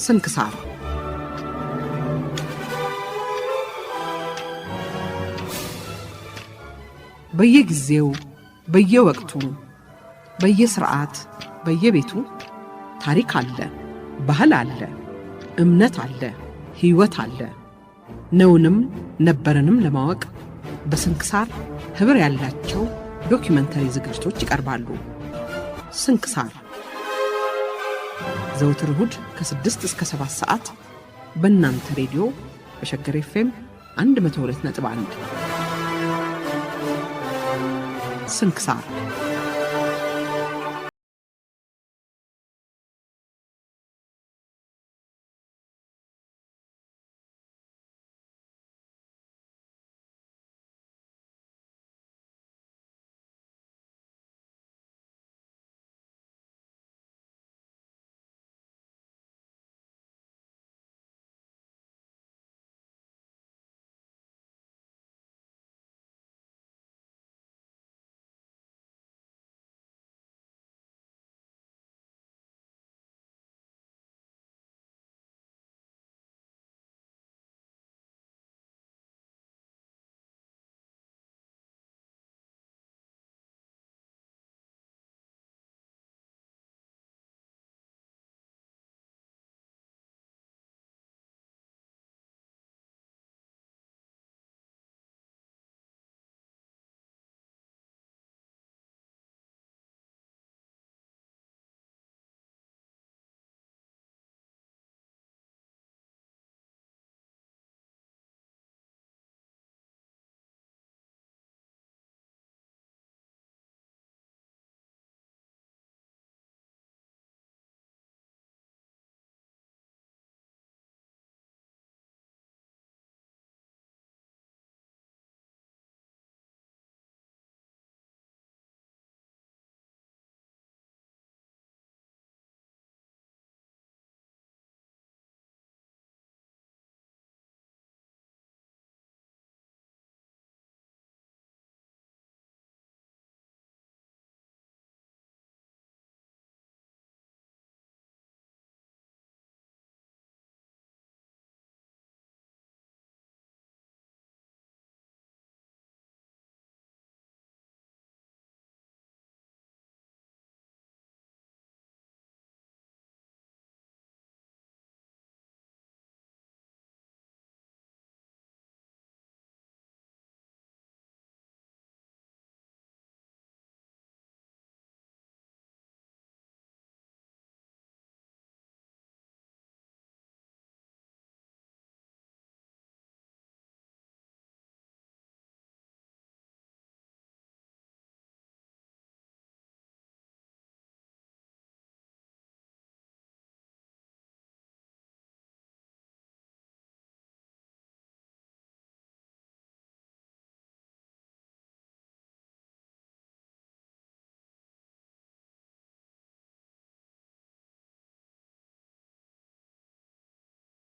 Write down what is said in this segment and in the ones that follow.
ስንክሳር በየጊዜው በየወቅቱ በየሥርዓት በየቤቱ ታሪክ አለ፣ ባህል አለ፣ እምነት አለ፣ ሕይወት አለ። ነውንም ነበርንም ለማወቅ በስንክሳር ህብር ያላቸው ዶክመንተሪ ዝግጅቶች ይቀርባሉ። ስንክሳር ዘወትር እሁድ ከ6 እስከ 7 ሰዓት በእናንተ ሬዲዮ በሸገር ኤፍኤም 102.1 ስንክሳር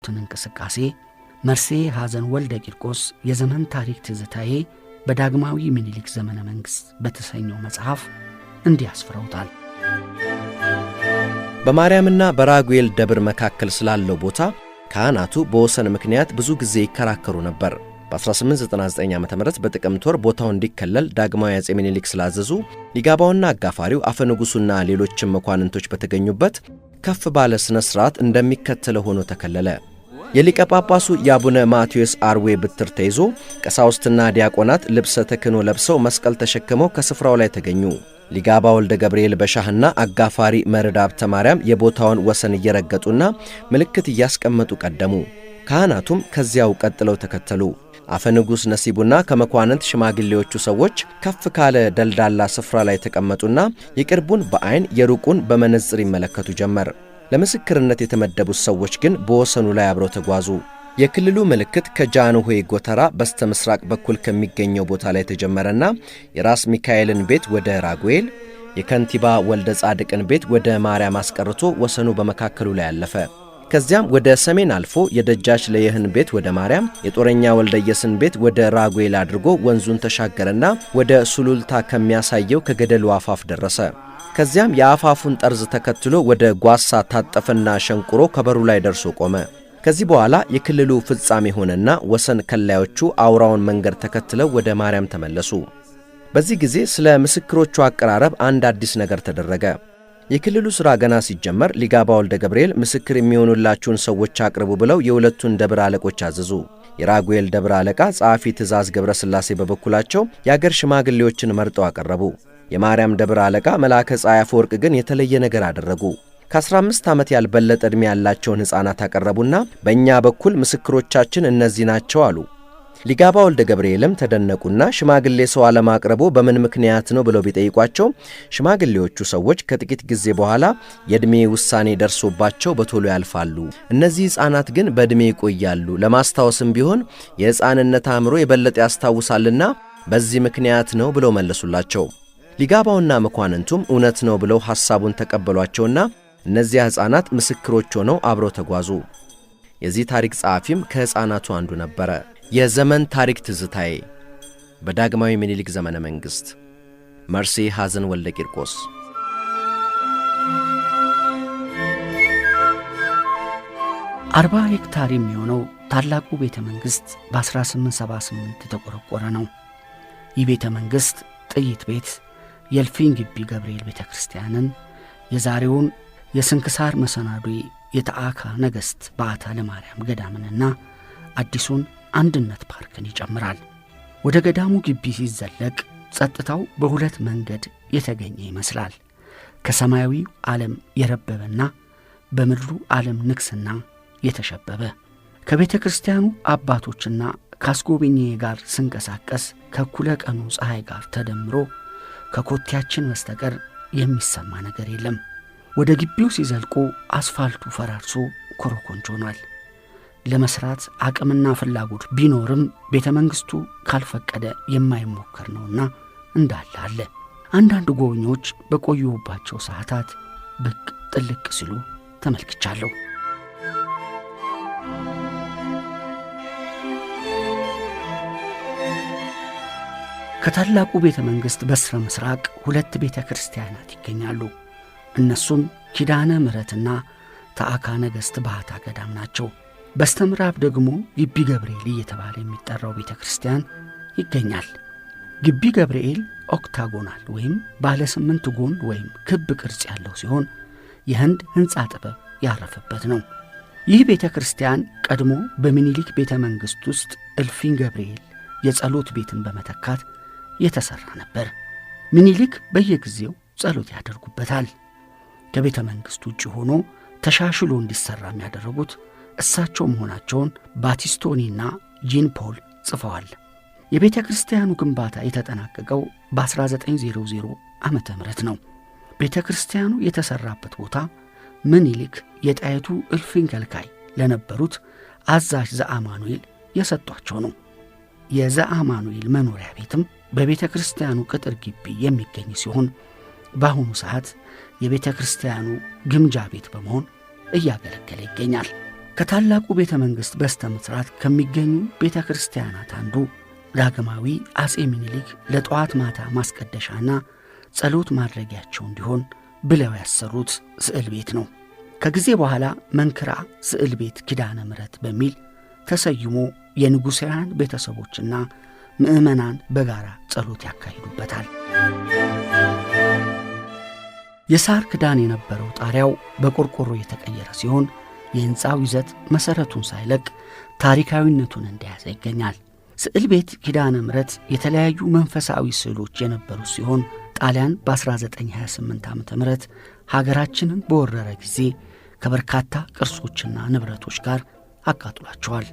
እንቅስቃሴ መርሴ ሐዘን ወልደ ቂርቆስ የዘመን ታሪክ ትዝታዬ በዳግማዊ ምኒልክ ዘመነ መንግሥት በተሰኘው መጽሐፍ እንዲህ አስፍረውታል። በማርያምና በራጉኤል ደብር መካከል ስላለው ቦታ ካህናቱ በወሰን ምክንያት ብዙ ጊዜ ይከራከሩ ነበር። በ1899 ዓ.ም በጥቅምት ወር ቦታው እንዲከለል ዳግማዊ አፄ ምኒልክ ስላዘዙ ሊጋባውና አጋፋሪው አፈንጉሱና ሌሎችም መኳንንቶች በተገኙበት ከፍ ባለ ስነ ስርዓት እንደሚከተለው ሆኖ ተከለለ። የሊቀ ጳጳሱ የአቡነ ማቴዎስ አርዌ ብትር ተይዞ ቀሳውስትና ዲያቆናት ልብሰ ተክህኖ ለብሰው መስቀል ተሸክመው ከስፍራው ላይ ተገኙ። ሊጋባ ወልደ ገብርኤል በሻህና አጋፋሪ መርዕድ ሀብተ ማርያም የቦታውን ወሰን እየረገጡና ምልክት እያስቀመጡ ቀደሙ። ካህናቱም ከዚያው ቀጥለው ተከተሉ። አፈንጉስ ነሲቡና ከመኳንንት ሽማግሌዎቹ ሰዎች ከፍ ካለ ደልዳላ ስፍራ ላይ ተቀመጡና የቅርቡን በአይን የሩቁን በመነጽር ይመለከቱ ጀመር። ለምስክርነት የተመደቡት ሰዎች ግን በወሰኑ ላይ አብረው ተጓዙ። የክልሉ ምልክት ከጃንሆይ ጎተራ በስተ ምስራቅ በኩል ከሚገኘው ቦታ ላይ ተጀመረና የራስ ሚካኤልን ቤት ወደ ራጉኤል፣ የከንቲባ ወልደ ጻድቅን ቤት ወደ ማርያም አስቀርቶ ወሰኑ በመካከሉ ላይ አለፈ። ከዚያም ወደ ሰሜን አልፎ የደጃች ለየህን ቤት ወደ ማርያም፣ የጦረኛ ወልደየስን ቤት ወደ ራጉኤል አድርጎ ወንዙን ተሻገረና ወደ ሱሉልታ ከሚያሳየው ከገደሉ አፋፍ ደረሰ። ከዚያም የአፋፉን ጠርዝ ተከትሎ ወደ ጓሳ ታጠፈና ሸንቁሮ ከበሩ ላይ ደርሶ ቆመ። ከዚህ በኋላ የክልሉ ፍጻሜ ሆነና ወሰን ከላዮቹ አውራውን መንገድ ተከትለው ወደ ማርያም ተመለሱ። በዚህ ጊዜ ስለ ምስክሮቹ አቀራረብ አንድ አዲስ ነገር ተደረገ። የክልሉ ሥራ ገና ሲጀመር ሊጋባ ወልደ ገብርኤል ምስክር የሚሆኑላችሁን ሰዎች አቅርቡ ብለው የሁለቱን ደብር አለቆች አዘዙ። የራጉኤል ደብር አለቃ ጸሐፊ ትእዛዝ ገብረ ሥላሴ በበኩላቸው የአገር ሽማግሌዎችን መርጠው አቀረቡ። የማርያም ደብር አለቃ መልአከ ፀሐይ አፈወርቅ ግን የተለየ ነገር አደረጉ። ከ15 ዓመት ያልበለጠ ዕድሜ ያላቸውን ሕፃናት አቀረቡና በእኛ በኩል ምስክሮቻችን እነዚህ ናቸው አሉ። ሊጋባ ወልደ ገብርኤልም ተደነቁና ሽማግሌ ሰው አለማቅረቡ በምን ምክንያት ነው ብለው ቢጠይቋቸው ሽማግሌዎቹ ሰዎች ከጥቂት ጊዜ በኋላ የዕድሜ ውሳኔ ደርሶባቸው በቶሎ ያልፋሉ፣ እነዚህ ሕፃናት ግን በዕድሜ ይቆያሉ፣ ለማስታወስም ቢሆን የሕፃንነት አእምሮ የበለጠ ያስታውሳልና በዚህ ምክንያት ነው ብለው መለሱላቸው። ሊጋባውና መኳንንቱም እውነት ነው ብለው ሐሳቡን ተቀበሏቸውና እነዚያ ሕፃናት ምስክሮች ሆነው አብረው ተጓዙ። የዚህ ታሪክ ጸሐፊም ከሕፃናቱ አንዱ ነበረ። የዘመን ታሪክ ትዝታዬ በዳግማዊ ምኒልክ ዘመነ መንግሥት መርሴ ሐዘን ወልደ ቂርቆስ። አርባ ሄክታር የሚሆነው ታላቁ ቤተ መንግሥት በ1878 የተቆረቆረ ነው። ይህ ቤተ መንግሥት ጥይት ቤት፣ የእልፍኝ ግቢ ገብርኤል ቤተ ክርስቲያንን፣ የዛሬውን የስንክሳር መሰናዶ የተአካ ነገሥት በዓታ ለማርያም ገዳምንና አዲሱን አንድነት ፓርክን ይጨምራል። ወደ ገዳሙ ግቢ ሲዘለቅ ጸጥታው በሁለት መንገድ የተገኘ ይመስላል። ከሰማያዊው ዓለም የረበበና በምድሩ ዓለም ንግሥና የተሸበበ። ከቤተ ክርስቲያኑ አባቶችና ካስጎብኜ ጋር ስንቀሳቀስ ከእኩለ ቀኑ ፀሐይ ጋር ተደምሮ ከኮቴያችን በስተቀር የሚሰማ ነገር የለም። ወደ ግቢው ሲዘልቁ አስፋልቱ ፈራርሶ ኮረኮንች ሆኗል። ለመስራት አቅምና ፍላጎት ቢኖርም ቤተ መንግሥቱ ካልፈቀደ የማይሞከር ነውና እንዳለ አለ። አንዳንድ ጎብኚዎች በቆዩባቸው ሰዓታት ብቅ ጥልቅ ሲሉ ተመልክቻለሁ። ከታላቁ ቤተ መንግሥት በስተ ምስራቅ ሁለት ቤተ ክርስቲያናት ይገኛሉ። እነሱም ኪዳነ ምሕረትና ተአካ ነገሥት በዓታ ገዳም ናቸው። በስተ ምዕራብ ደግሞ ግቢ ገብርኤል እየተባለ የሚጠራው ቤተ ክርስቲያን ይገኛል። ግቢ ገብርኤል ኦክታጎናል ወይም ባለ 8 ጎን ወይም ክብ ቅርጽ ያለው ሲሆን የህንድ ሕንፃ ጥበብ ያረፈበት ነው። ይህ ቤተ ክርስቲያን ቀድሞ በሚኒሊክ ቤተ መንግሥት ውስጥ እልፍኝ ገብርኤል የጸሎት ቤትን በመተካት የተሠራ ነበር። ሚኒሊክ በየጊዜው ጸሎት ያደርጉበታል። ከቤተ መንግሥት ውጭ ሆኖ ተሻሽሎ እንዲሠራ የሚያደረጉት እሳቸው መሆናቸውን ባቲስቶኒና ጂን ፖል ጽፈዋል። የቤተ ክርስቲያኑ ግንባታ የተጠናቀቀው በ1900 ዓመተ ምህረት ነው። ቤተ ክርስቲያኑ የተሠራበት ቦታ ምኒልክ የጣይቱ እልፍኝ ከልካይ ለነበሩት አዛዥ ዘአማኑኤል የሰጧቸው ነው። የዘአማኑኤል መኖሪያ ቤትም በቤተ ክርስቲያኑ ቅጥር ግቢ የሚገኝ ሲሆን በአሁኑ ሰዓት የቤተ ክርስቲያኑ ግምጃ ቤት በመሆን እያገለገለ ይገኛል። ከታላቁ ቤተ መንግሥት በስተ ምሥራቅ ከሚገኙ ቤተ ክርስቲያናት አንዱ ዳግማዊ አጼ ምኒልክ ለጠዋት ማታ ማስቀደሻና ጸሎት ማድረጊያቸው እንዲሆን ብለው ያሰሩት ስዕል ቤት ነው። ከጊዜ በኋላ መንክራ ስዕል ቤት ኪዳነ ምሕረት በሚል ተሰይሞ የንጉሣውያን ቤተሰቦችና ምዕመናን በጋራ ጸሎት ያካሂዱበታል። የሳር ክዳን የነበረው ጣሪያው በቆርቆሮ የተቀየረ ሲሆን የሕንፃው ይዘት መሠረቱን ሳይለቅ ታሪካዊነቱን እንደያዘ ይገኛል። ስዕል ቤት ኪዳነ ምሕረት የተለያዩ መንፈሳዊ ስዕሎች የነበሩ ሲሆን ጣሊያን በ1928 ዓ.ም ሀገራችንን በወረረ ጊዜ ከበርካታ ቅርሶችና ንብረቶች ጋር አቃጥሏቸዋል።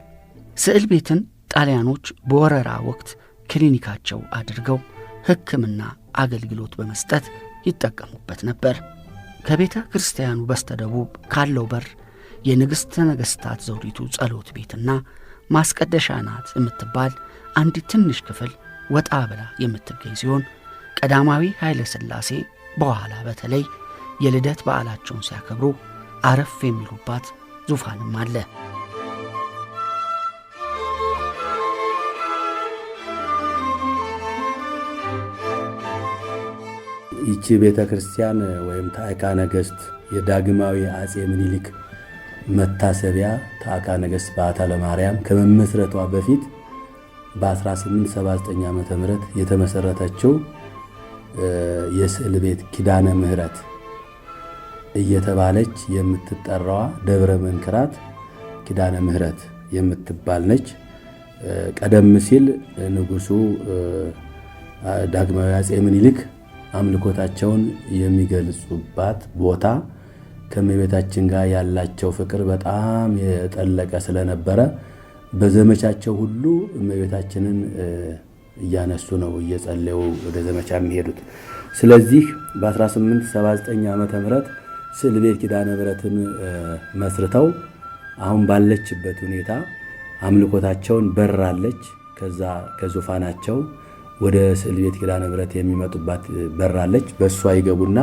ስዕል ቤትን ጣሊያኖች በወረራ ወቅት ክሊኒካቸው አድርገው ሕክምና አገልግሎት በመስጠት ይጠቀሙበት ነበር። ከቤተ ክርስቲያኑ በስተደቡብ ካለው በር የንግሥተ ነገሥታት ዘውዲቱ ጸሎት ቤትና ማስቀደሻ ናት የምትባል አንዲት ትንሽ ክፍል ወጣ ብላ የምትገኝ ሲሆን ቀዳማዊ ኃይለ ሥላሴ በኋላ በተለይ የልደት በዓላቸውን ሲያከብሩ አረፍ የሚሉባት ዙፋንም አለ። ይቺ ቤተ ክርስቲያን ወይም ታዕካ ነገሥት የዳግማዊ አጼ ምኒልክ መታሰቢያ ታዕካ ነገሥት በዓታ ለማርያም ከመመስረቷ በፊት በ1879 ዓመተ ምህረት የተመሰረተችው የስዕል ቤት ኪዳነ ምህረት እየተባለች የምትጠራዋ ደብረ መንክራት ኪዳነ ምህረት የምትባል ነች። ቀደም ሲል ንጉሱ ዳግማዊ አጼ ምኒልክ አምልኮታቸውን የሚገልጹባት ቦታ ከእመቤታችን ጋር ያላቸው ፍቅር በጣም የጠለቀ ስለነበረ በዘመቻቸው ሁሉ እመቤታችንን እያነሱ ነው እየጸለዩ ወደ ዘመቻ የሚሄዱት። ስለዚህ በ1879 ዓመተ ምህረት ስዕል ቤት ኪዳነ ምህረትን መስርተው አሁን ባለችበት ሁኔታ አምልኮታቸውን በራለች። ከዛ ከዙፋናቸው ወደ ስዕል ቤት ኪዳነ ምህረት የሚመጡባት በራለች። በእሷ ይገቡና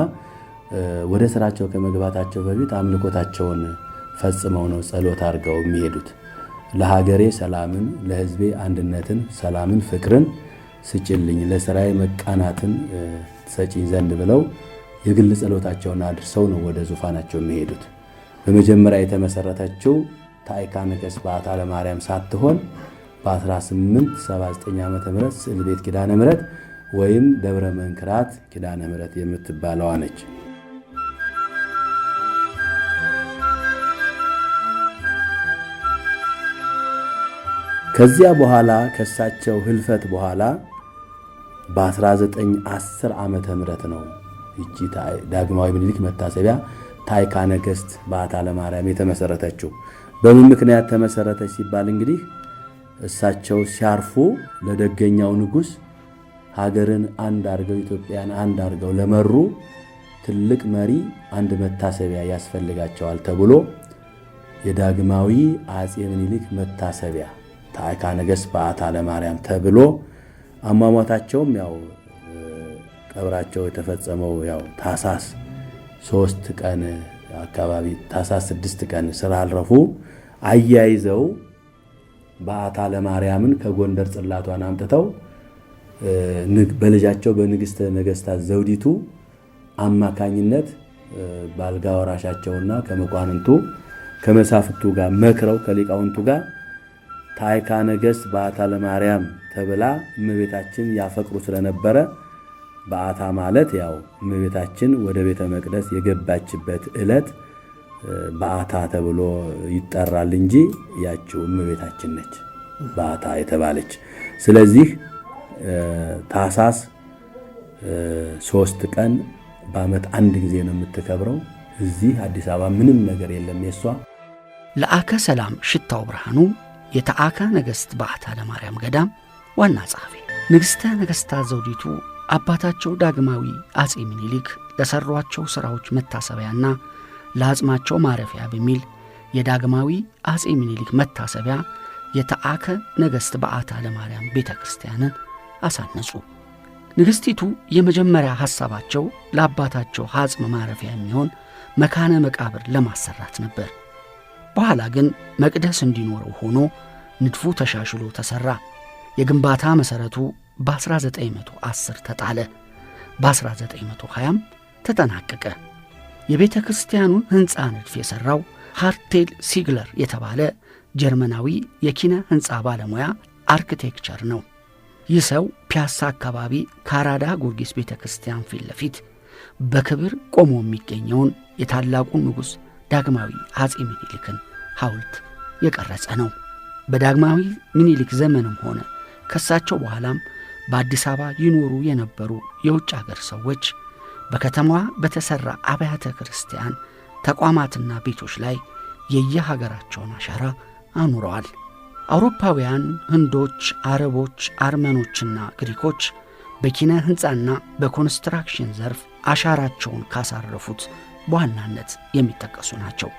ወደ ስራቸው ከመግባታቸው በፊት አምልኮታቸውን ፈጽመው ነው ጸሎት አድርገው የሚሄዱት። ለሀገሬ ሰላምን፣ ለሕዝቤ አንድነትን፣ ሰላምን፣ ፍቅርን ስጭልኝ፣ ለስራዬ መቃናትን ሰጪኝ ዘንድ ብለው የግል ጸሎታቸውን አድርሰው ነው ወደ ዙፋናቸው የሚሄዱት። በመጀመሪያ የተመሰረተችው ታዕካ ነገሥት በዓታ ለማርያም ሳትሆን በ1879 ዓመተ ምህረት ስዕል ቤት ኪዳነ ምህረት ወይም ደብረ መንክራት ኪዳነ ምህረት የምትባለዋ ነች። ከዚያ በኋላ ከሳቸው ህልፈት በኋላ በ1910 ዓመተ ምህረት ነው ይቺ ዳግማዊ ምኒልክ መታሰቢያ ታዕካ ነገሥት በዓታ ለማርያም የተመሰረተችው። በምን ምክንያት ተመሰረተች ሲባል እንግዲህ እሳቸው ሲያርፉ ለደገኛው ንጉሥ ሀገርን አንድ አድርገው ኢትዮጵያን አንድ አድርገው ለመሩ ትልቅ መሪ አንድ መታሰቢያ ያስፈልጋቸዋል ተብሎ የዳግማዊ አጼ ምኒልክ መታሰቢያ ታዕካ ነገሥት በዓታ ለማርያም ተብሎ አሟሟታቸውም ያው ቀብራቸው የተፈጸመው ያው ታኅሳስ 3 ቀን አካባቢ ታኅሳስ 6 ቀን ስላልረፉ አያይዘው በዓታ ለማርያምን ከጎንደር ጽላቷን አምጥተው በልጃቸው በንግሥተ ነገሥታት ዘውዲቱ አማካኝነት ባልጋ ወራሻቸውና ከመኳንንቱ ከመሳፍቱ ጋር መክረው ከሊቃውንቱ ጋር ታዕካ ነገሥት በዓታ ለማርያም ተብላ እመቤታችን ያፈቅሩ ስለነበረ በዓታ ማለት ያው እመቤታችን ወደ ቤተ መቅደስ የገባችበት ዕለት በዓታ ተብሎ ይጠራል እንጂ ያችው እመቤታችን ነች በዓታ የተባለች። ስለዚህ ታኅሳስ 3 ቀን በዓመት አንድ ጊዜ ነው የምትከብረው። እዚህ አዲስ አበባ ምንም ነገር የለም የሷ። ለአከ ሰላም ሽታው ብርሃኑ የታዕካ ነገሥት በዓታ ለማርያም ገዳም ዋና ጸሐፊ፣ ንግሥተ ነገሥታት ዘውዲቱ አባታቸው ዳግማዊ አጼ ምኒልክ ለሠሯቸው ሥራዎች መታሰቢያና ለአጽማቸው ማረፊያ በሚል የዳግማዊ አጼ ምኒልክ መታሰቢያ የታዕካ ነገሥት በዓታ ለማርያም ቤተ ክርስቲያንን አሳነጹ። ንግሥቲቱ የመጀመሪያ ሐሳባቸው ለአባታቸው አጽም ማረፊያ የሚሆን መካነ መቃብር ለማሰራት ነበር። በኋላ ግን መቅደስ እንዲኖረው ሆኖ ንድፉ ተሻሽሎ ተሠራ። የግንባታ መሠረቱ በ1910 ተጣለ። በ1920 ተጠናቀቀ። የቤተ ክርስቲያኑን ሕንፃ ንድፍ የሠራው ሃርቴል ሲግለር የተባለ ጀርመናዊ የኪነ ሕንፃ ባለሙያ አርክቴክቸር ነው። ይህ ሰው ፒያሳ አካባቢ ከአራዳ ጊዮርጊስ ቤተ ክርስቲያን ፊት ለፊት በክብር ቆሞ የሚገኘውን የታላቁን ንጉሥ ዳግማዊ አጼ ምኒልክን ሐውልት የቀረጸ ነው። በዳግማዊ ምኒልክ ዘመንም ሆነ ከሳቸው በኋላም በአዲስ አበባ ይኖሩ የነበሩ የውጭ አገር ሰዎች በከተማዋ በተሠራ አብያተ ክርስቲያን ተቋማትና ቤቶች ላይ የየሀገራቸውን አሻራ አኑረዋል። አውሮፓውያን፣ ህንዶች፣ አረቦች፣ አርመኖችና ግሪኮች በኪነ ሕንፃና በኮንስትራክሽን ዘርፍ አሻራቸውን ካሳረፉት በዋናነት የሚጠቀሱ ናቸው።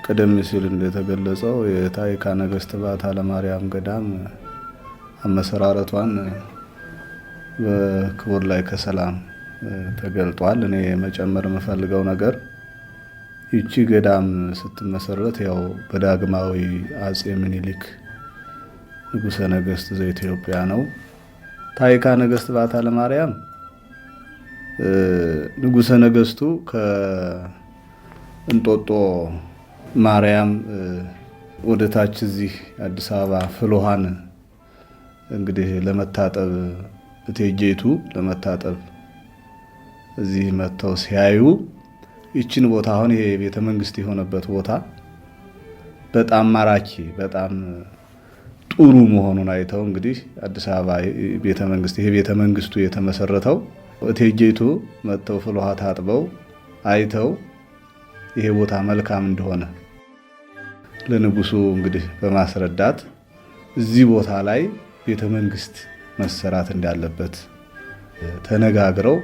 ቀደም ሲል እንደተገለጸው የታዕካ ነገሥት በዓታ ለማርያም ገዳም አመሰራረቷን በክቡር ላይ ከሰላም ተገልጧል። እኔ መጨመር የምፈልገው ነገር ይቺ ገዳም ስትመሰረት ያው በዳግማዊ አጼ ምኒልክ ንጉሠ ነገሥት ዘኢትዮጵያ ነው። ታዕካ ነገሥት በዓታ ለማርያም ንጉሠ ነገሥቱ ከእንጦጦ ማርያም ወደ ታች እዚህ አዲስ አበባ ፍልውሃን እንግዲህ ለመታጠብ እቴጌይቱ ለመታጠብ እዚህ መጥተው ሲያዩ ይችን ቦታ አሁን ይሄ ቤተ መንግስት የሆነበት ቦታ በጣም ማራኪ በጣም ጥሩ መሆኑን አይተው እንግዲህ አዲስ አበባ ቤተ መንግስት ይሄ ቤተ መንግስቱ የተመሰረተው እቴጌይቱ መጥተው ፍልውሃ ታጥበው አይተው ይሄ ቦታ መልካም እንደሆነ ለንጉሱ እንግዲህ በማስረዳት እዚህ ቦታ ላይ ቤተ መንግስት መሰራት እንዳለበት ተነጋግረው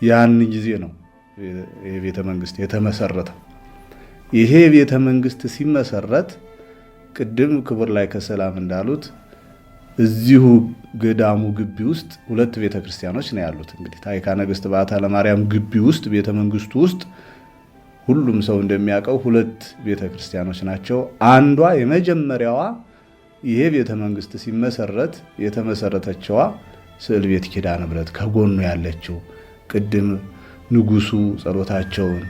ያን ጊዜ ነው ይሄ ቤተ መንግስት የተመሰረተው። ይሄ ቤተ መንግስት ሲመሰረት ቅድም ክቡር ላይ ከሰላም እንዳሉት እዚሁ ገዳሙ ግቢ ውስጥ ሁለት ቤተ ክርስቲያኖች ነው ያሉት። እንግዲህ ታዕካ ነገሥት በዓታ ለማርያም ግቢ ውስጥ ቤተ መንግስቱ ውስጥ ሁሉም ሰው እንደሚያውቀው ሁለት ቤተ ክርስቲያኖች ናቸው። አንዷ የመጀመሪያዋ ይሄ ቤተ መንግስት ሲመሰረት የተመሰረተችዋ ስዕል ቤት ኪዳነ ምሕረት ከጎኑ ያለችው ቅድም ንጉሱ ጸሎታቸውን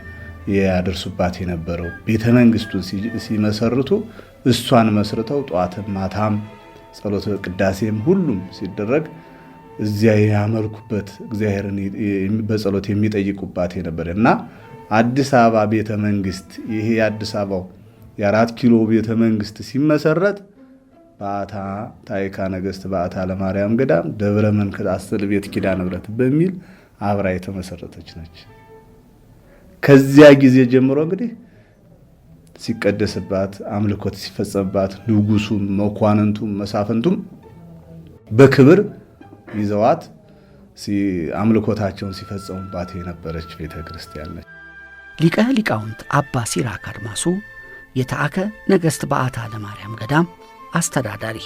ያደርሱባት የነበረው ቤተ መንግስቱን ሲመሰርቱ እሷን መስርተው ጧትም ማታም ጸሎት ቅዳሴም ሁሉም ሲደረግ እዚያ ያመልኩበት እግዚአብሔርን በጸሎት የሚጠይቁባት የነበረ እና አዲስ አበባ ቤተ መንግስት ይሄ የአዲስ አበባው የ4 ኪሎ ቤተ መንግስት ሲመሰረት በዓታ ታዕካ ነገሥት በዓታ ለማርያም ገዳም ደብረ መንክር ስዕል ቤት ኪዳነ ምሕረት በሚል አብራ የተመሰረተች ነች። ከዚያ ጊዜ ጀምሮ እንግዲህ ሲቀደስባት አምልኮት ሲፈጸምባት ንጉሱም መኳንንቱም መሳፍንቱም በክብር ይዘዋት አምልኮታቸውን ሲፈጸሙባት የነበረች ቤተ ክርስቲያን ነች። ሊቀ ሊቃውንት አባ ሲራክ አድማሱ የታዕካ ነገሥት በዓታ ለማርያም ገዳም አስተዳዳሪ።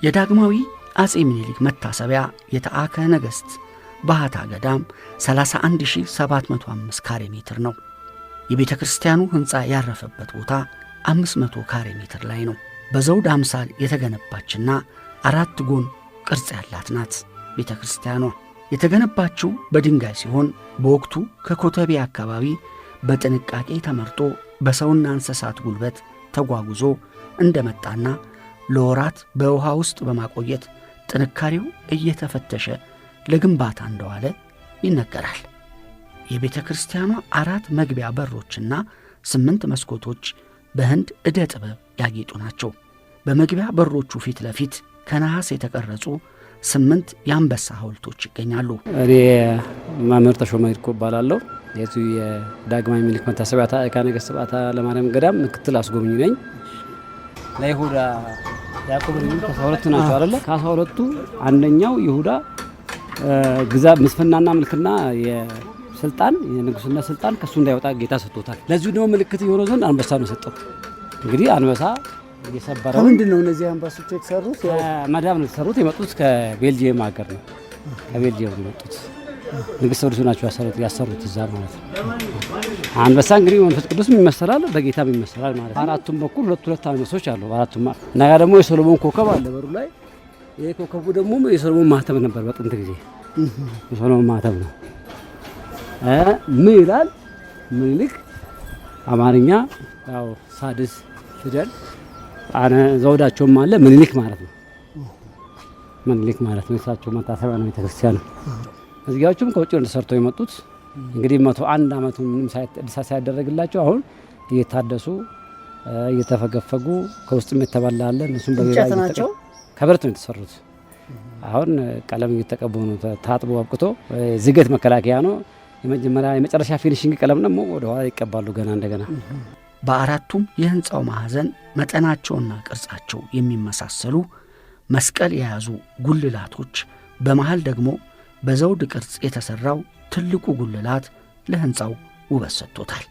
የዳግማዊ አጼ ምኒልክ መታሰቢያ የታዕካ ነገሥት በዓታ ገዳም 31705 ካሬ ሜትር ነው። የቤተ ክርስቲያኑ ሕንፃ ያረፈበት ቦታ 500 ካሬ ሜትር ላይ ነው። በዘውድ አምሳል የተገነባችና 4 ጎን ቅርጽ ያላት ናት። ቤተ ክርስቲያኗ የተገነባችው በድንጋይ ሲሆን በወቅቱ ከኮተቤ አካባቢ በጥንቃቄ ተመርጦ በሰውና እንስሳት ጉልበት ተጓጉዞ እንደመጣና ለወራት በውሃ ውስጥ በማቆየት ጥንካሬው እየተፈተሸ ለግንባታ እንደዋለ ይነገራል። የቤተ ክርስቲያኗ 4 መግቢያ በሮችና 8 መስኮቶች በህንድ ዕደ ጥበብ ያጌጡ ናቸው። በመግቢያ በሮቹ ፊት ለፊት ከነሐስ የተቀረጹ 8 የአንበሳ ሐውልቶች ይገኛሉ። እኔ መምህር ተሾመ ይድኮ እባላለሁ። የዚህ የዳግማዊ ምኒልክ መታሰቢያ ታዕካ ነገሥት በዓታ ለማርያም ገዳም ምክትል አስጎብኚ ነኝ። ለይሁዳ ያዕቆብ ከ12 ናቸው አይደለ? ከ12ቱ አንደኛው ይሁዳ ግዛ ምስፍናና ምልክና የስልጣን የንጉስነት ስልጣን ከሱ እንዳይወጣ ጌታ ሰጥቶታል። ለዚሁ ደግሞ ምልክት የሆነው ዘንድ አንበሳ ነው ሰጠው። እንግዲህ አንበሳ የሰበረው ከምንድን ነው? እነዚህ አንበሶች የተሰሩት መዳብ ነው የተሰሩት። የመጡት ከቤልጂየም ሀገር ነው። ከቤልጂየም ነው የመጡት። ንግስት ወርሱ ናቸው ያሰሩት እዛ ማለት ነው። አንበሳ እንግዲህ መንፈስ ቅዱስም ይመሰላል፣ በጌታም ይመሰላል ማለት ነው። አራቱም በኩል ሁለት አንበሶች አሉ። አራቱም እና ደግሞ የሶሎሞን ኮከብ አለ በሩ ላይ። ይሄ ኮከቡ ደግሞ የሶሎሞን ማህተም ነበር በጥንት ጊዜ። የሶሎሞን ማህተም ነው። ምን ይላል ምኒልክ? አማርኛ ያው ሳድስ ፊደል ዘውዳቸውም አለ ምኒልክ ማለት ነው። ምኒልክ ማለት ነው። እሳቸው መታሰቢያ ነው ቤተክርስቲያን ነው። እዚጋዎቹም ከውጭ ነው ተሰርተው የመጡት። እንግዲህ 101 ዓመቱ ምንም እድሳት ሳይደረግላቸው አሁን እየታደሱ እየተፈገፈጉ ከውስጥም የተባለ አለ። እነሱም በሌላ ናቸው። ከብረት ነው የተሰሩት። አሁን ቀለም እየተቀቡ ነው። ታጥቦ አብቅቶ ዝገት መከላከያ ነው። የመጨረሻ ፊኒሺንግ ቀለም ደግሞ ወደ ኋላ ይቀባሉ ገና እንደገና። በአራቱም የሕንፃው ማዕዘን መጠናቸውና ቅርጻቸው የሚመሳሰሉ መስቀል የያዙ ጉልላቶች፣ በመሃል ደግሞ በዘውድ ቅርጽ የተሠራው ትልቁ ጉልላት ለሕንፃው ውበት ሰጥቶታል።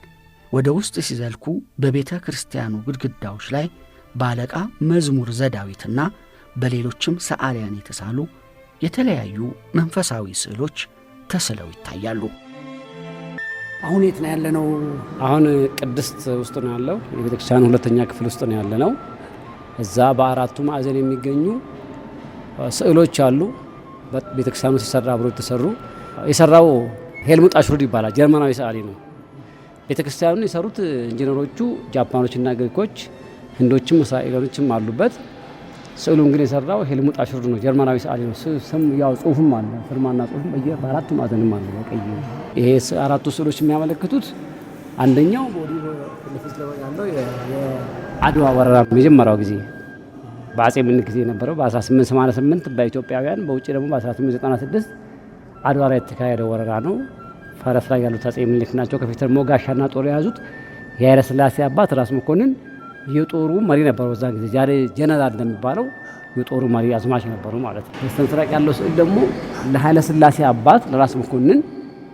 ወደ ውስጥ ሲዘልኩ በቤተ ክርስቲያኑ ግድግዳዎች ላይ በአለቃ መዝሙር ዘዳዊትና በሌሎችም ሰዓሊያን የተሳሉ የተለያዩ መንፈሳዊ ስዕሎች ተስለው ይታያሉ። አሁን የት ነው ያለነው? አሁን ቅድስት ውስጥ ነው ያለው። የቤተክርስቲያኑ ሁለተኛ ክፍል ውስጥ ነው ያለነው። እዛ በአራቱ ማዕዘን የሚገኙ ስዕሎች አሉ። ቤተክርስቲያኑ ሲሰራ አብሮ የተሰሩ የሰራው ሄልሙት አሽሩድ ይባላል። ጀርመናዊ ሰዓሊ ነው። ቤተክርስቲያኑን የሰሩት ኢንጂነሮቹ ጃፓኖችና ግሪኮች፣ ህንዶችም እስራኤሎችም አሉበት። ስዕሉን ግን የሰራው ሄልሙት አሽሩድ ነው። ጀርመናዊ ሰዓሊ ነው። ስም ያው ጽሁፍም አለ፣ ፍርማና ጽሁፍም በአራቱ ማዕዘንም አለ በቀይ። ይሄ አራቱ ስዕሎች የሚያመለክቱት አንደኛው በፊት ያለው የአድዋ ወረራ መጀመሪያው ጊዜ በአጼ ምኒልክ ጊዜ የነበረው በ1888 በኢትዮጵያውያን፣ በውጭ ደግሞ በ1896 አድዋ ላይ የተካሄደ ወረራ ነው። ፈረስ ላይ ያሉት አጼ ምኒልክ ናቸው። ከፊት ደግሞ ጋሻና ጦር የያዙት የኃይለ ሥላሴ አባት ራስ መኮንን የጦሩ መሪ ነበሩ። በዛን ጊዜ ዛሬ ጀነራል እንደሚባለው የጦሩ መሪ አዝማች ነበሩ ማለት ነው። በስተምስራቅ ያለው ስዕል ደግሞ ለኃይለ ሥላሴ አባት ለራስ መኮንን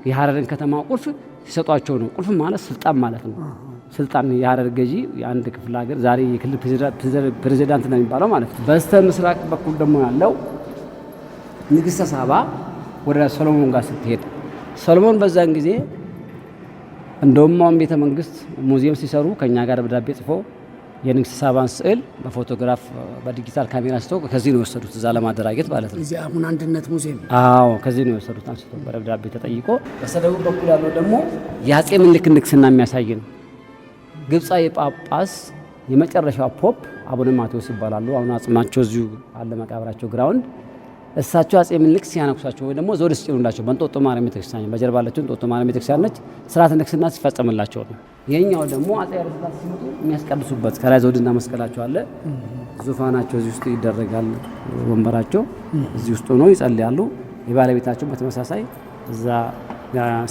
የሐረርን ከተማ ቁልፍ ሲሰጧቸው ነው። ቁልፍ ማለት ስልጣን ማለት ነው። ስልጣን የሐረር ገዢ የአንድ ክፍለ ሀገር ዛሬ የክልል ፕሬዚዳንት ነው የሚባለው ማለት ነው። በስተ ምስራቅ በኩል ደግሞ ያለው ንግሥተ ሳባ ወደ ሰሎሞን ጋር ስትሄድ ሰሎሞን በዛን ጊዜ እንደውም አሁን ቤተ መንግስት ሙዚየም ሲሰሩ ከኛ ጋር ደብዳቤ ጽፎ የንግሥተ ሳባን ስዕል በፎቶግራፍ በዲጂታል ካሜራ አንስተው ከዚህ ነው የወሰዱት፣ እዛ ለማደራጀት ማለት ነው። እዚህ አሁን አንድነት ሙዚየም አዎ፣ ከዚህ ነው የወሰዱት አንስተው በደብዳቤ ተጠይቆ። በስተደቡብ በኩል ያለው ደግሞ የአጼ ምኒልክ ንግስና የሚያሳይ ነው። ግብፃዊ ጳጳስ የመጨረሻው ፖፕ አቡነ ማቴዎስ ይባላሉ። አሁን አጽማቸው እዚሁ አለ መቃብራቸው ግራውንድ። እሳቸው አጼ ምኒልክ ሲያነኩሳቸው ወይ ደግሞ ዘውድ ሲጭኑላቸው በእንጦጦ ማርያም ቤተክርስቲያን በጀርባ ያለችው እንጦጦ ማርያም ቤተክርስቲያን ነች። ስርዓተ ንግስና ሲፈጸምላቸው ነው። የኛው ደግሞ አጼ ኃይለ ሥላሴ ሲመጡ የሚያስቀድሱበት ከላይ ዘውድና መስቀላቸው አለ። ዙፋናቸው እዚህ ውስጥ ይደረጋል። ወንበራቸው እዚህ ውስጥ ሆኖ ይጸልያሉ። የባለቤታቸው በተመሳሳይ እዛ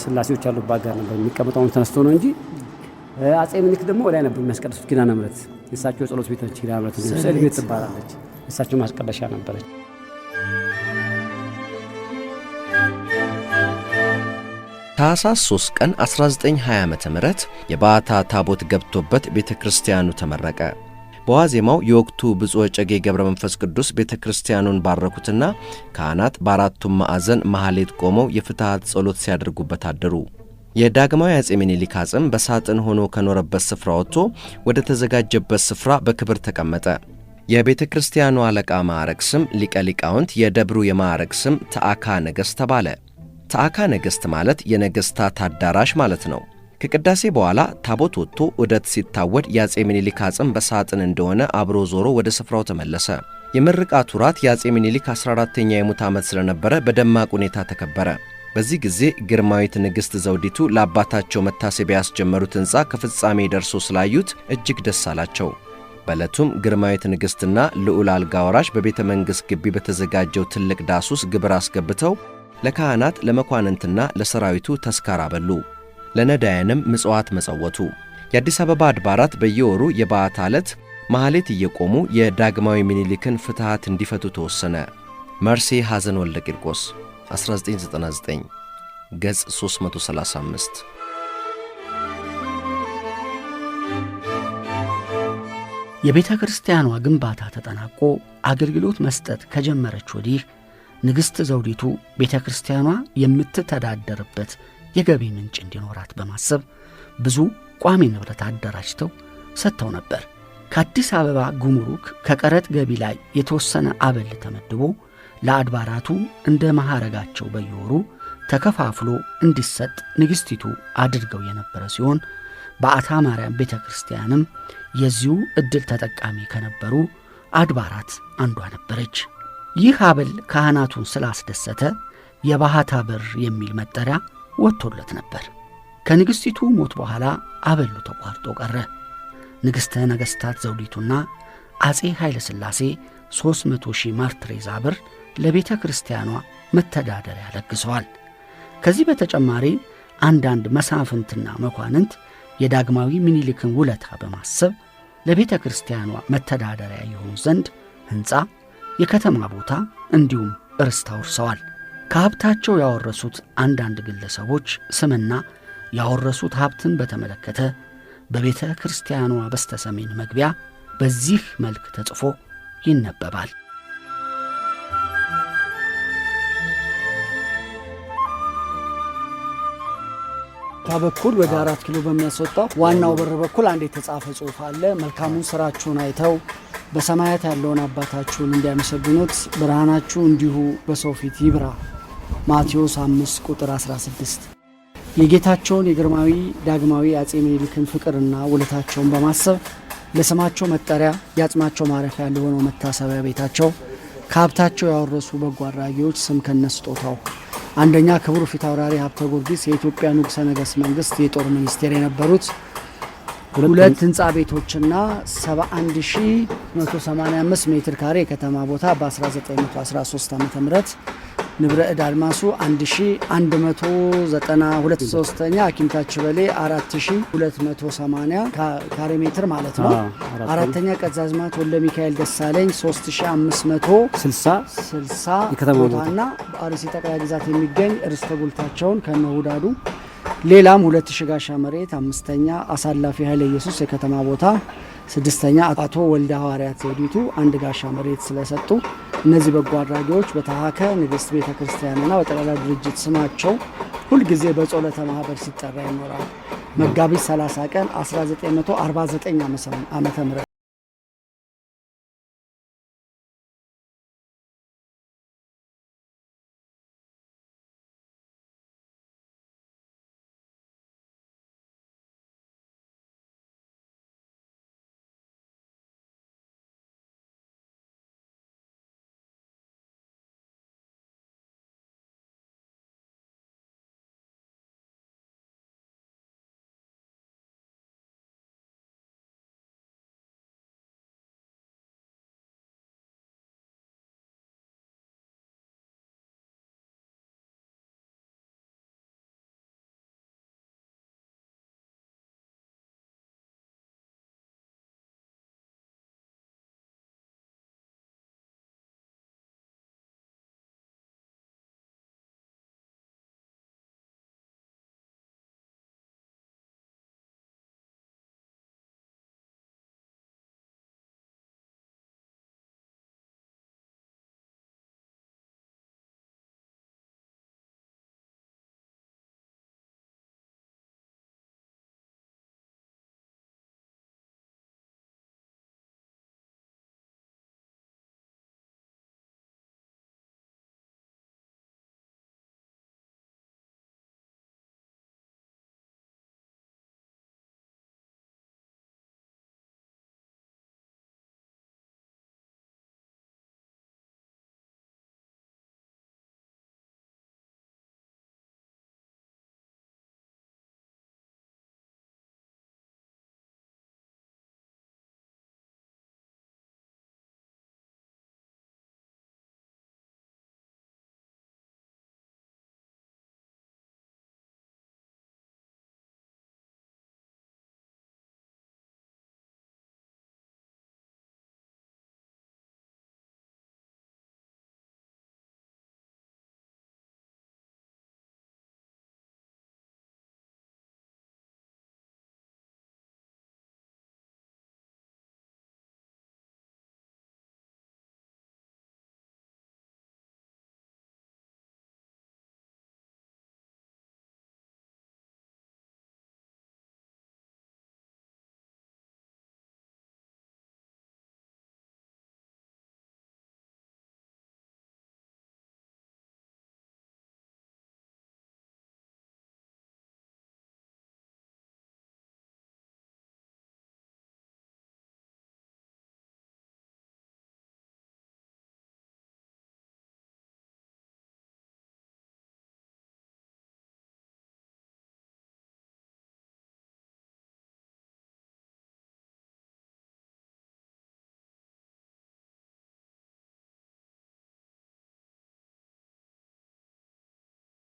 ስላሴዎች ያሉባት ጋር ነበር የሚቀመጠው ተነስቶ ነው እንጂ አጼ ምኒልክ ደግሞ ወዲያ ነበር የሚያስቀድሱት። ኪዳነ ምሕረት የእሳቸው ጸሎት ቤት ነች። ኪዳነ ምሕረት ስዕል ቤት ትባላለች። የእሳቸው ማስቀደሻ ነበረች። ታኅሳስ 3 ቀን 1920 ዓ.ም የባታ ታቦት ገብቶበት ቤተ ክርስቲያኑ ተመረቀ። በዋዜማው የወቅቱ ብፁዕ ወዕጨጌ ገብረ መንፈስ ቅዱስ ቤተ ክርስቲያኑን ባረኩትና ካህናት በአራቱም ማዕዘን ማህሌት ቆመው የፍትሐት ጸሎት ሲያደርጉበት አደሩ። የዳግማዊ አጼ ምኒልክ አጽም በሳጥን ሆኖ ከኖረበት ስፍራ ወጥቶ ወደ ተዘጋጀበት ስፍራ በክብር ተቀመጠ። የቤተ ክርስቲያኑ አለቃ ማዕረግ ስም ሊቀ ሊቃውንት፣ የደብሩ የማዕረግ ስም ተአካ ነገሥት ተባለ። ተአካ ነገሥት ማለት የነገሥታት አዳራሽ ማለት ነው። ከቅዳሴ በኋላ ታቦት ወጥቶ ዑደት ሲታወድ የአጼ ምኒልክ አጽም በሳጥን እንደሆነ አብሮ ዞሮ ወደ ስፍራው ተመለሰ። የምርቃቱ ራት የአጼ ምኒልክ 14ኛ የሙት ዓመት ስለነበረ በደማቅ ሁኔታ ተከበረ። በዚህ ጊዜ ግርማዊት ንግሥት ዘውዲቱ ለአባታቸው መታሰቢያ ያስጀመሩት ሕንፃ ከፍጻሜ ደርሶ ስላዩት እጅግ ደስ አላቸው። በዕለቱም ግርማዊት ንግሥትና ልዑል አልጋ ወራሽ በቤተ መንግሥት ግቢ በተዘጋጀው ትልቅ ዳስ ውስጥ ግብር አስገብተው ለካህናት ለመኳንንትና ለሰራዊቱ ተስካር አበሉ። ለነዳያንም ምጽዋት መጸወቱ። የአዲስ አበባ አድባራት በየወሩ የበዓታ ዕለት ማህሌት እየቆሙ የዳግማዊ ምኒልክን ፍትሐት እንዲፈቱ ተወሰነ። መርሴ ሐዘን ወልደ ቂርቆስ 1999 ገጽ 335። የቤተ ክርስቲያኗ ግንባታ ተጠናቆ አገልግሎት መስጠት ከጀመረች ወዲህ ንግሥት ዘውዲቱ ቤተ ክርስቲያኗ የምትተዳደርበት የገቢ ምንጭ እንዲኖራት በማሰብ ብዙ ቋሚ ንብረት አደራጅተው ሰጥተው ነበር። ከአዲስ አበባ ጉምሩክ ከቀረጥ ገቢ ላይ የተወሰነ አበል ተመድቦ ለአድባራቱ እንደ ማዕረጋቸው በየወሩ ተከፋፍሎ እንዲሰጥ ንግሥቲቱ አድርገው የነበረ ሲሆን በዓታ ማርያም ቤተ ክርስቲያንም የዚሁ ዕድል ተጠቃሚ ከነበሩ አድባራት አንዷ ነበረች። ይህ አበል ካህናቱን ስላስደሰተ የባሕታ ብር የሚል መጠሪያ ወጥቶለት ነበር። ከንግሥቲቱ ሞት በኋላ አበሉ ተቋርጦ ቀረ። ንግሥተ ነገሥታት ዘውዲቱና አጼ ኃይለ ሥላሴ 300,000 ማርትሬዛ ብር ለቤተ ክርስቲያኗ መተዳደሪያ ለግሰዋል። ከዚህ በተጨማሪ አንዳንድ መሳፍንትና መኳንንት የዳግማዊ ምኒልክን ውለታ በማሰብ ለቤተ ክርስቲያኗ መተዳደሪያ ይሆን ዘንድ ሕንፃ፣ የከተማ ቦታ እንዲሁም ርስት አውርሰዋል። ከሀብታቸው ያወረሱት አንዳንድ ግለሰቦች ስምና ያወረሱት ሀብትን በተመለከተ በቤተ ክርስቲያኗ በስተ ሰሜን መግቢያ በዚህ መልክ ተጽፎ ይነበባል። በኩል ወደ 4 ኪሎ በሚያስወጣው ዋናው በር በኩል አንድ የተጻፈ ጽሑፍ አለ። መልካሙን ስራችሁን አይተው በሰማያት ያለውን አባታችሁን እንዲያመሰግኑት ብርሃናችሁ እንዲሁ በሰው ፊት ይብራ። ማቴዎስ 5 ቁጥር 16። የጌታቸውን የግርማዊ ዳግማዊ አጼ ምኒልክን ፍቅርና ውለታቸውን በማሰብ ለስማቸው መጠሪያ የአጽማቸው ማረፊያ ለሆነው መታሰቢያ ቤታቸው ከሀብታቸው ያወረሱ በጎ አድራጊዎች ስም ከነስጦታው አንደኛ ክቡር ፊታውራሪ ሀብተ ጊዮርጊስ የኢትዮጵያ ንጉሠ ነገሥት መንግስት የጦር ሚኒስቴር የነበሩት 2 ህንፃ ቤቶችና 71185 ሜትር ካሬ የከተማ ቦታ በ1913 ዓ.ም ንብረ ዕድ አልማሱ 1192 ሶስተኛ አኪምታች በሌ 4280 ካሬ ሜትር ማለት ነው። አራተኛ ቀዛዝማት ወልደ ሚካኤል ደሳለኝ 3560 ቦታና በአርሲ ጠቅላይ ግዛት የሚገኝ ርስተ ጉልታቸውን ከነሁዳዱ ሌላም 2000 ጋሻ መሬት። አምስተኛ አሳላፊ ኃይለ ኢየሱስ የከተማ ቦታ። ስድስተኛ አቶ ወልደ ሐዋርያት ዘውዲቱ 1 ጋሻ መሬት ስለሰጡ እነዚህ በጎ አድራጊዎች በታሃከ ንግሥት ቤተ ክርስቲያንና በጠቅላላ ድርጅት ስማቸው ሁልጊዜ በጸሎተ ማህበር ሲጠራ ይኖራል። መጋቢት 30 ቀን 1949 ዓመተ ምህረት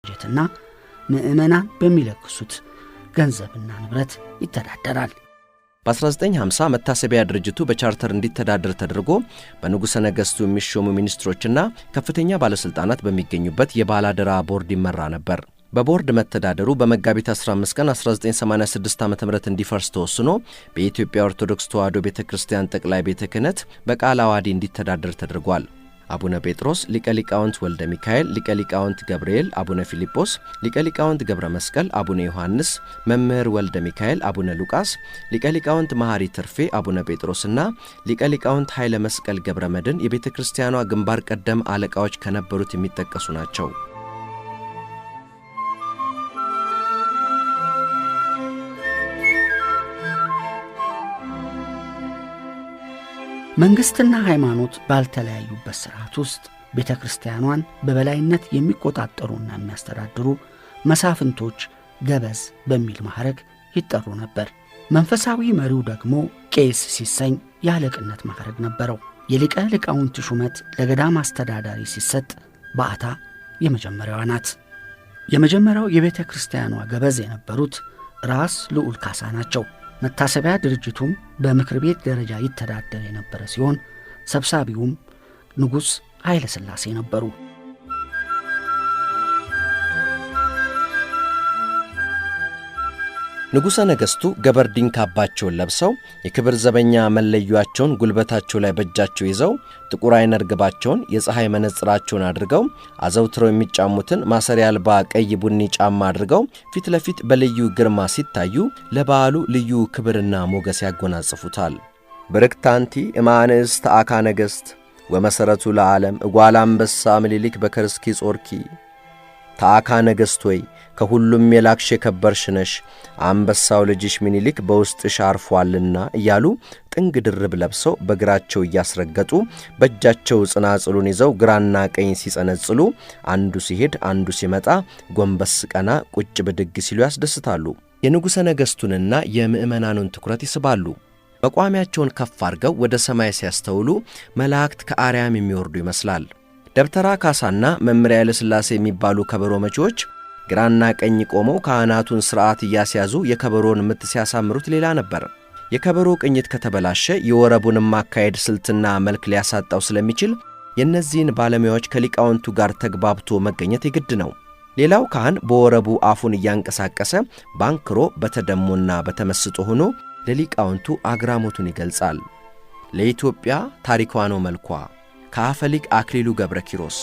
ጀትና ምዕመናን በሚለግሱት ገንዘብና ንብረት ይተዳደራል። በ1950 መታሰቢያ ድርጅቱ በቻርተር እንዲተዳደር ተደርጎ በንጉሠ ነገሥቱ የሚሾሙ ሚኒስትሮችና ከፍተኛ ባለሥልጣናት በሚገኙበት የባላደራ ቦርድ ይመራ ነበር። በቦርድ መተዳደሩ በመጋቢት 15 ቀን 1986 ዓ.ም እንዲፈርስ ተወስኖ በኢትዮጵያ ኦርቶዶክስ ተዋሕዶ ቤተክርስቲያን ጠቅላይ ቤተ ክህነት በቃለ ዓዋዲ እንዲተዳደር ተደርጓል። አቡነ ጴጥሮስ፣ ሊቀ ሊቃውንት ወልደ ሚካኤል፣ ሊቀ ሊቃውንት ገብርኤል አቡነ ፊልጶስ፣ ሊቀ ሊቃውንት ገብረ መስቀል አቡነ ዮሐንስ፣ መምህር ወልደ ሚካኤል አቡነ ሉቃስ፣ ሊቀ ሊቃውንት መሐሪ ትርፌ አቡነ ጴጥሮስና ሊቀ ሊቃውንት ኃይለ መስቀል ገብረ መድኅን የቤተ ክርስቲያኗ ግንባር ቀደም አለቃዎች ከነበሩት የሚጠቀሱ ናቸው። መንግሥትና ሃይማኖት ባልተለያዩበት ሥርዓት ውስጥ ቤተ ክርስቲያኗን በበላይነት የሚቆጣጠሩና የሚያስተዳድሩ መሳፍንቶች ገበዝ በሚል ማዕረግ ይጠሩ ነበር። መንፈሳዊ መሪው ደግሞ ቄስ ሲሰኝ የአለቅነት ማዕረግ ነበረው። የሊቀ ሊቃውንት ሹመት ለገዳም አስተዳዳሪ ሲሰጥ በዓታ የመጀመሪያዋ ናት። የመጀመሪያው የቤተ ክርስቲያኗ ገበዝ የነበሩት ራስ ልዑል ካሳ ናቸው። መታሰቢያ ድርጅቱም በምክር ቤት ደረጃ ይተዳደር የነበረ ሲሆን ሰብሳቢውም ንጉሥ ኃይለ ሥላሴ ነበሩ። ንጉሠ ነገሥቱ ገበርዲን ካባቸውን ለብሰው የክብር ዘበኛ መለያቸውን ጉልበታቸው ላይ በእጃቸው ይዘው ጥቁር አይነ ርግባቸውን የፀሐይ መነጽራቸውን አድርገው አዘውትረው የሚጫሙትን ማሰሪያ አልባ ቀይ ቡኒ ጫማ አድርገው ፊት ለፊት በልዩ ግርማ ሲታዩ ለበዓሉ ልዩ ክብርና ሞገስ ያጎናጽፉታል። ብርክታንቲ እማንስት አካ ነገሥት ወመሠረቱ ለዓለም እጓል አንበሳ ምኒልክ በከርስኪ ጾርኪ ታአካ ነገሥት ሆይ ከሁሉም የላክሽ የከበርሽ ነሽ፣ አንበሳው ልጅሽ ምኒልክ በውስጥሽ አርፏልና እያሉ ጥንግ ድርብ ለብሰው በእግራቸው እያስረገጡ በእጃቸው ጽናጽሉን ይዘው ግራና ቀኝ ሲጸነጽሉ አንዱ ሲሄድ አንዱ ሲመጣ ጎንበስ ቀና ቁጭ ብድግ ሲሉ ያስደስታሉ። የንጉሠ ነገሥቱንና የምዕመናኑን ትኩረት ይስባሉ። መቋሚያቸውን ከፍ አድርገው ወደ ሰማይ ሲያስተውሉ መላእክት ከአርያም የሚወርዱ ይመስላል። ደብተራ ካሳና መምሪያ ለሥላሴ የሚባሉ ከበሮ መቺዎች ግራና ቀኝ ቆመው ካህናቱን ሥርዓት እያስያዙ የከበሮን ምት ሲያሳምሩት ሌላ ነበር። የከበሮ ቅኝት ከተበላሸ የወረቡንም ማካሄድ ስልትና መልክ ሊያሳጣው ስለሚችል የእነዚህን ባለሙያዎች ከሊቃውንቱ ጋር ተግባብቶ መገኘት የግድ ነው። ሌላው ካህን በወረቡ አፉን እያንቀሳቀሰ ባንክሮ በተደሞና በተመስጦ ሆኖ ለሊቃውንቱ አግራሞቱን ይገልጻል። ለኢትዮጵያ ታሪኳ ነው መልኳ። ከአፈሊቅ አክሊሉ ገብረ ኪሮስ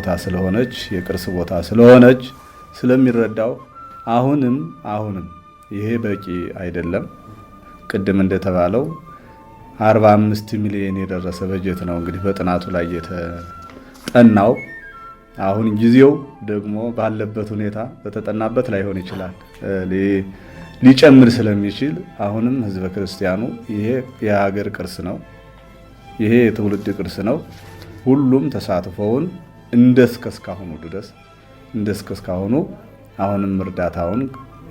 ቦታ ስለሆነች የቅርስ ቦታ ስለሆነች ስለሚረዳው አሁንም ይሄ በቂ አይደለም። ቅድም እንደተባለው 45 ሚሊዮን የደረሰ በጀት ነው እንግዲህ በጥናቱ ላይ የተጠናው። አሁን ጊዜው ደግሞ ባለበት ሁኔታ በተጠናበት ላይሆን ይችላል፣ ሊጨምር ስለሚችል አሁንም ህዝበ ክርስቲያኑ ይሄ የሀገር ቅርስ ነው፣ ይሄ የትውልድ ቅርስ ነው። ሁሉም ተሳትፎውን እንደስከስካሁኑ ድረስ እንደስከስካሁኑ አሁንም እርዳታውን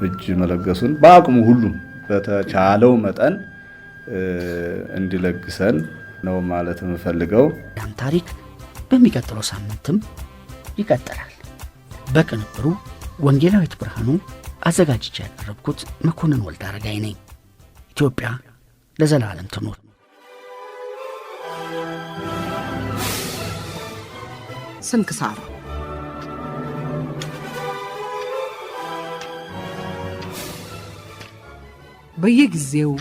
እጅ መለገሱን በአቅሙ ሁሉም በተቻለው መጠን እንዲለግሰን ነው ማለት የምፈልገው። ዳም ታሪክ በሚቀጥለው ሳምንትም ይቀጥላል። በቅንብሩ ወንጌላዊት ብርሃኑ፣ አዘጋጅቼ ያቀረብኩት መኮንን ወልደ አረጋይ ነኝ። ኢትዮጵያ ለዘላለም ትኑር። ስንክሳር በየጊዜው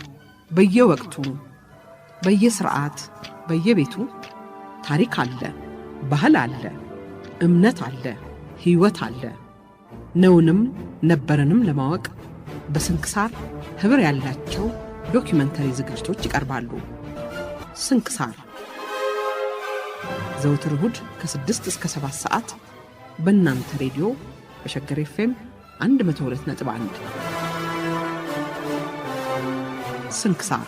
በየወቅቱ በየስርዓት በየቤቱ ታሪክ አለ፣ ባህል አለ፣ እምነት አለ፣ ሕይወት አለ። ነውንም ነበርንም ለማወቅ በስንክሳር ህብር ያላቸው ዶኪመንተሪ ዝግጅቶች ይቀርባሉ። ስንክሳር ዘውትር እሁድ ከ6 እስከ 7 ሰዓት በእናንተ ሬዲዮ በሸገር ኤፍኤም 102.1 ስንክሳር